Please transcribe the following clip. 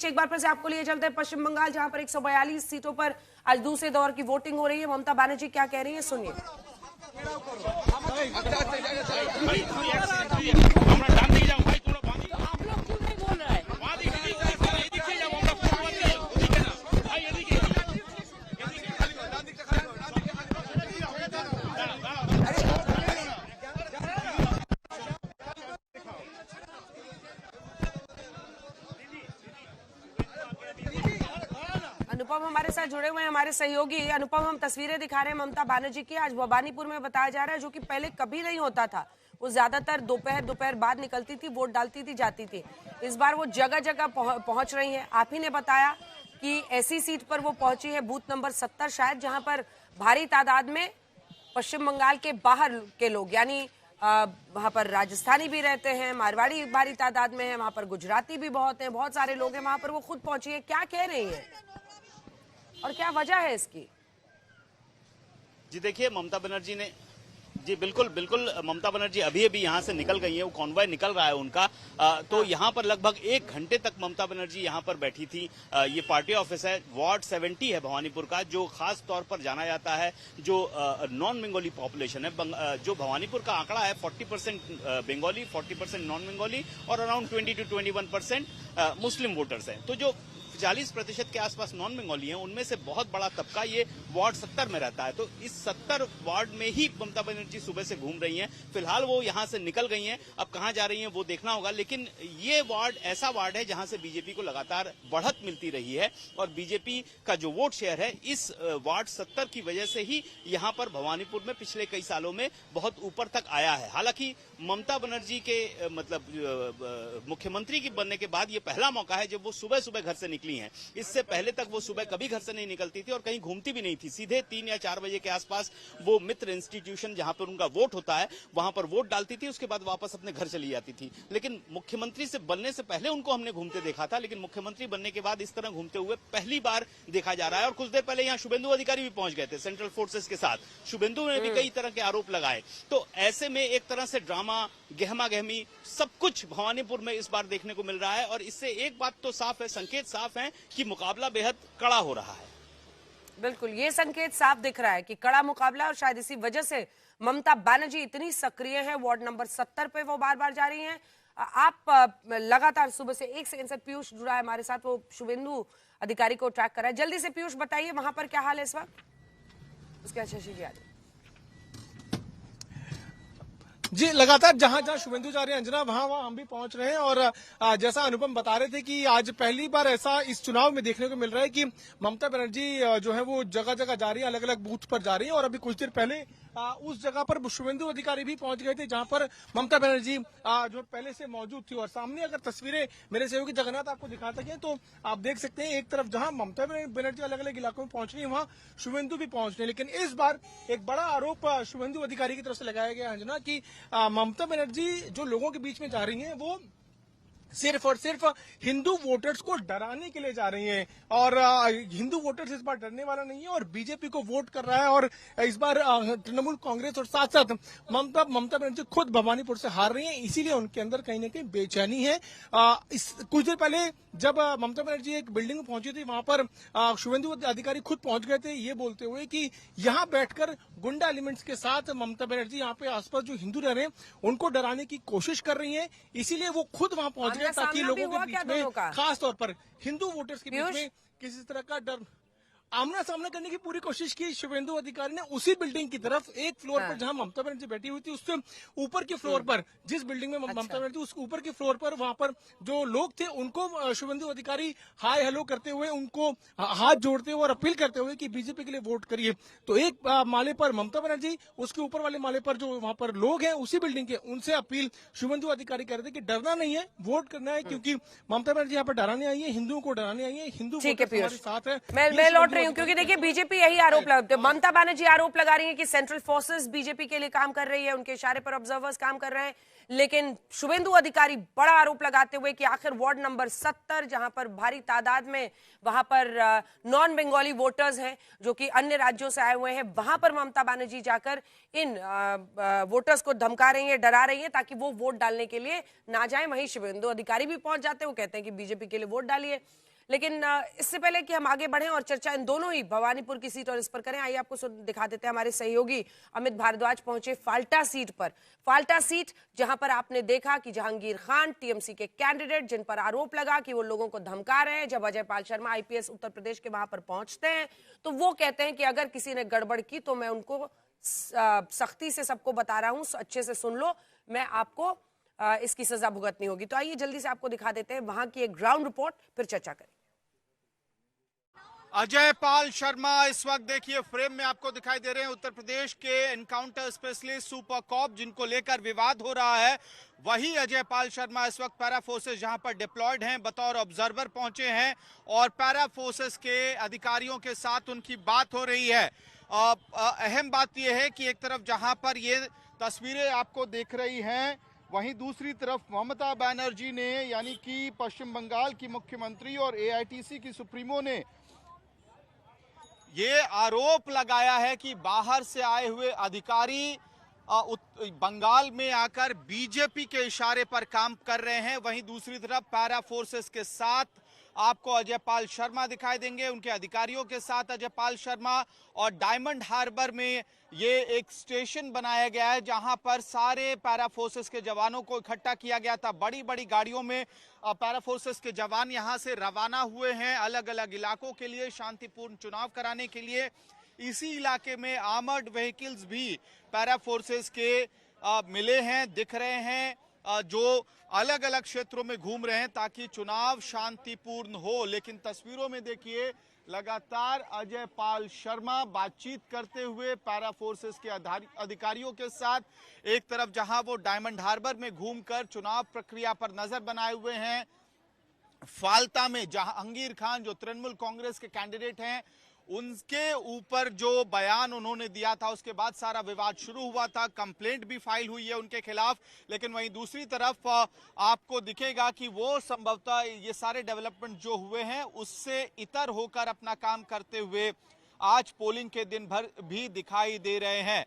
बीच एक बार फिर से आपको लिए चलते हैं पश्चिम बंगाल, जहां पर 142 सीटों पर आज दूसरे दौर की वोटिंग हो रही है। ममता बनर्जी क्या कह रही है, सुनिए। अनुपम हमारे साथ जुड़े हुए हैं, हमारे सहयोगी। अनुपम, हम तस्वीरें दिखा रहे हैं ममता बनर्जी की आज भवानीपुर में, बताया जा रहा है, जो कि पहले कभी नहीं होता था। वो ज्यादातर दोपहर बाद निकलती थी, वोट डालती थी, जाती थी। इस बार वो जगह जगह पहुंच रही हैं। आप ही ने बताया कि ऐसी सीट पर वो पहुंची है, बूथ नंबर 70 शायद, जहां पर भारी तादाद में पश्चिम बंगाल के बाहर के लोग, यानी वहां पर राजस्थानी भी रहते हैं, मारवाड़ी भारी तादाद में है, वहां पर गुजराती भी बहुत हैं, बहुत सारे लोग हैं वहां पर। वो खुद पहुंची है, क्या कह रही है और क्या वजह है इसकी? जी देखिए, ममता बनर्जी ने जी बिल्कुल ममता बनर्जी अभी यहाँ से निकल गई है, वो कॉन्वॉय निकल रहा है उनका। तो यहाँ पर लगभग 1 घंटे तक ममता बनर्जी यहाँ पर बैठी थी। ये पार्टी ऑफिस है, वार्ड 70 है भवानीपुर का, जो खास तौर पर जाना जाता है, जो नॉन बंगाली पॉपुलेशन है। जो भवानीपुर का आंकड़ा है 40% बंगाली, 40% नॉन बंगाली और अराउंड 20 to 21% मुस्लिम वोटर्स हैं। तो जो 40% के आसपास नॉन बंगाली हैं, उनमें से बहुत बड़ा तबका ये वार्ड 70 में रहता है। तो इस 70 वार्ड में ही ममता बनर्जी सुबह से घूम रही हैं। फिलहाल वो यहां से निकल गई हैं, अब कहां जा रही हैं वो देखना होगा। लेकिन ये वार्ड ऐसा वार्ड है जहां से बीजेपी को लगातार बढ़त मिलती रही है और बीजेपी का जो वोट शेयर है इस वार्ड 70 की वजह से ही यहां पर भवानीपुर में पिछले कई सालों में बहुत ऊपर तक आया है। हालांकि ममता बनर्जी के मुख्यमंत्री की बनने के बाद ये पहला मौका है जब वो सुबह सुबह घर से निकली हैं। इससे पहले तक वो सुबह कभी घर से नहीं निकलती थी और कहीं घूमती भी नहीं थी। सीधे 3 या 4 बजे के आसपास वो मित्र इंस्टीट्यूशन जहां पर उनका वोट होता है वहां पर वोट डालती थी, उसके बाद वापस अपने घर चली जाती थी। लेकिन मुख्यमंत्री से बनने से पहले उनको हमने घूमते देखा था, लेकिन मुख्यमंत्री बनने के बाद इस तरह घूमते हुए पहली बार देखा जा रहा है। और कुछ देर पहले यहाँ शुभेंदु अधिकारी भी पहुंच गए थे सेंट्रल फोर्सेस के साथ। शुभेंदु ने भी कई तरह के आरोप लगाए। तो ऐसे में एक तरह से ड्रामा, गहमा गहमी सब कुछ भवानीपुर में इस बार देखने को मिल रहा है। और इससे एक बात तो साफ है, संकेत साफ है कि मुकाबला बेहद कड़ा हो रहा है। बिल्कुल, ये संकेत साफ दिख रहा है कि कड़ा मुकाबला, और शायद इसी वजह से ममता बनर्जी इतनी सक्रिय है। वार्ड नंबर 70 पे वो बार बार जा रही हैं। आप लगातार सुबह से 1 सेकंड से पीयूष जुड़ा है हमारे साथ, वो शुभेंदु अधिकारी को ट्रैक कर रहा है। जल्दी से पीयूष बताइए वहां पर क्या हाल है इस वक्त। उसके शशि जी आगे। जी, लगातार जहां जहां शुभेंदु जा रहे हैं अंजना, वहां हम भी पहुंच रहे हैं। और जैसा अनुपम बता रहे थे कि आज पहली बार ऐसा इस चुनाव में देखने को मिल रहा है कि ममता बनर्जी जो है वो जगह जगह जा रही है, अलग अलग बूथ पर जा रही है। और अभी कुछ देर पहले उस जगह पर शुभेंदु अधिकारी भी पहुंच गए थे जहां पर ममता बनर्जी जो पहले से मौजूद थी। और सामने अगर तस्वीरें मेरे सहयोगी जगन्नाथ आपको दिखा सके तो आप देख सकते हैं, एक तरफ जहां ममता बनर्जी अलग अलग इलाकों में पहुंच रही है, वहां शुभेंदु भी पहुंच रहे हैं। लेकिन इस बार एक बड़ा आरोप शुभेंदु अधिकारी की तरफ से लगाया गया अंजना की ममता बनर्जी जो लोगों के बीच में जा रही हैं वो सिर्फ और सिर्फ हिंदू वोटर्स को डराने के लिए जा रही हैं। और हिंदू वोटर्स इस बार डरने वाला नहीं है और बीजेपी को वोट कर रहा है। और इस बार तृणमूल कांग्रेस और साथ साथ ममता बनर्जी खुद भवानीपुर से हार रही हैं, इसीलिए उनके अंदर कहीं ना कहीं बेचैनी है। कुछ देर पहले जब ममता बनर्जी एक बिल्डिंग में पहुंची थी, वहां पर शुभेंदु अधिकारी खुद पहुंच गए थे, ये बोलते हुए कि यहाँ बैठकर गुंडा एलिमेंट्स के साथ ममता बनर्जी यहाँ पे आसपास जो हिंदू रह रहे हैं उनको डराने की कोशिश कर रही है। इसीलिए वो खुद वहां पहुंच गए ताकि लोगों के बीच में, खास तौर पर हिंदू वोटर्स के बीच में किसी तरह का डर, आमना सामना करने की पूरी कोशिश की। शुभेंदु अधिकारी ने उसी बिल्डिंग की तरफ, एक फ्लोर पर जहां ममता बनर्जी बैठी हुई थी, उससे ऊपर की फ्लोर पर, जिस बिल्डिंग में ममता बनर्जी, उस ऊपर की फ्लोर पर वहां पर जो लोग थे उनको शुभेंदु अधिकारी हाय हेलो करते हुए, उनको हाथ जोड़ते हुए और अपील करते हुए कि बीजेपी के लिए वोट करिए। तो एक माले पर ममता बनर्जी, उसके ऊपर वाले माले पर जो वहां पर लोग हैं उसी बिल्डिंग के, उनसे अपील शुभेंदु अधिकारी कर रहे थे कि डरना नहीं है, वोट करना है, क्योंकि ममता बनर्जी यहाँ पर डराने आई है, हिंदुओं को डराने आई है, हिंदू हमारे साथ है। मैं लौट रही हूँ क्योंकि देखिए बीजेपी यही आरोप लगाते हैं, ममता बनर्जी आरोप लगा रही है कि सेंट्रल फोर्सेस बीजेपी के लिए काम कर रही है, उनके इशारे पर ऑब्जर्वर्स काम कर रहे हैं। लेकिन शुभेंदु अधिकारी बड़ा आरोप लगाते हुए कि आखिर वार्ड नंबर 70 जहां पर भारी तादाद में वहां पर नॉन बंगाली वोटर्स हैं जो कि अन्य राज्यों से आए हुए हैं, वहां पर ममता बनर्जी जाकर इन वोटर्स को धमका रही है, डरा रही है ताकि वो वोट डालने के लिए ना जाए। वहीं शुभेंदु अधिकारी भी पहुंच जाते हैं, वो कहते हैं कि बीजेपी के लिए वोट डालिए। लेकिन इससे पहले कि हम आगे बढ़ें और चर्चा इन दोनों ही भवानीपुर की सीट और इस पर करें, आइए आपको दिखा देते हैं। हमारे सहयोगी अमित भारद्वाज पहुंचे फाल्टा सीट पर। फाल्टा सीट जहां पर आपने देखा कि जहांगीर खान टीएमसी के कैंडिडेट, जिन पर आरोप लगा कि वो लोगों को धमका रहे हैं, जब अजय पाल शर्मा आईपीएस उत्तर प्रदेश के वहां पर पहुंचते हैं तो वो कहते हैं कि अगर किसी ने गड़बड़ की तो मैं उनको सख्ती से सबको बता रहा हूं, अच्छे से सुन लो, मैं आपको इसकी सजा भुगतनी होगी। तो आइए जल्दी से आपको दिखा देते हैं वहां की एक ग्राउंड रिपोर्ट, फिर चर्चा करें। अजय पाल शर्मा इस वक्त देखिए फ्रेम में आपको दिखाई दे रहे हैं। उत्तर प्रदेश के एनकाउंटर स्पेशलिस्ट सुपर कॉप जिनको लेकर विवाद हो रहा है, वही अजय पाल शर्मा इस वक्त पैरा फोर्सेस जहां पर डिप्लॉयड हैं, बतौर ऑब्जर्वर पहुंचे हैं और पैरा फोर्सेस के अधिकारियों के साथ उनकी बात हो रही है। अहम बात यह है कि एक तरफ जहां पर ये तस्वीरें आपको देख रही हैं, वहीं दूसरी तरफ ममता बनर्जी ने, यानी कि पश्चिम बंगाल की मुख्यमंत्री और एआईटीसी की सुप्रीमो ने ये आरोप लगाया है कि बाहर से आए हुए अधिकारी बंगाल में आकर बीजेपी के इशारे पर काम कर रहे हैं। वहीं दूसरी तरफ पैरा फोर्सेस के साथ आपको अजय पाल शर्मा दिखाई देंगे, उनके अधिकारियों के साथ अजय पाल शर्मा। और डायमंड हार्बर में ये एक स्टेशन बनाया गया है जहां पर सारे पैरा फोर्सेस के जवानों को इकट्ठा किया गया था। बड़ी बड़ी गाड़ियों में पैरा फोर्सेस के जवान यहां से रवाना हुए हैं अलग अलग इलाकों के लिए, शांतिपूर्ण चुनाव कराने के लिए। इसी इलाके में आर्मर्ड व्हीकल्स भी पैरा फोर्सेस के मिले हैं, दिख रहे हैं, जो अलग अलग क्षेत्रों में घूम रहे हैं ताकि चुनाव शांतिपूर्ण हो। लेकिन तस्वीरों में देखिए लगातार अजय पाल शर्मा बातचीत करते हुए पैरा फोर्सेस के अधिकारियों के साथ, एक तरफ जहां वो डायमंड हार्बर में घूमकर चुनाव प्रक्रिया पर नजर बनाए हुए हैं, फाल्टा में जहांगीर खान जो तृणमूल कांग्रेस के कैंडिडेट हैं, उनके ऊपर जो बयान उन्होंने दिया था उसके बाद सारा विवाद शुरू हुआ था। कंप्लेंट भी फाइल हुई है उनके खिलाफ। लेकिन वहीं दूसरी तरफ आपको दिखेगा कि वो संभवतः ये सारे डेवलपमेंट जो हुए हैं उससे इतर होकर अपना काम करते हुए आज पोलिंग के दिन भर भी दिखाई दे रहे हैं।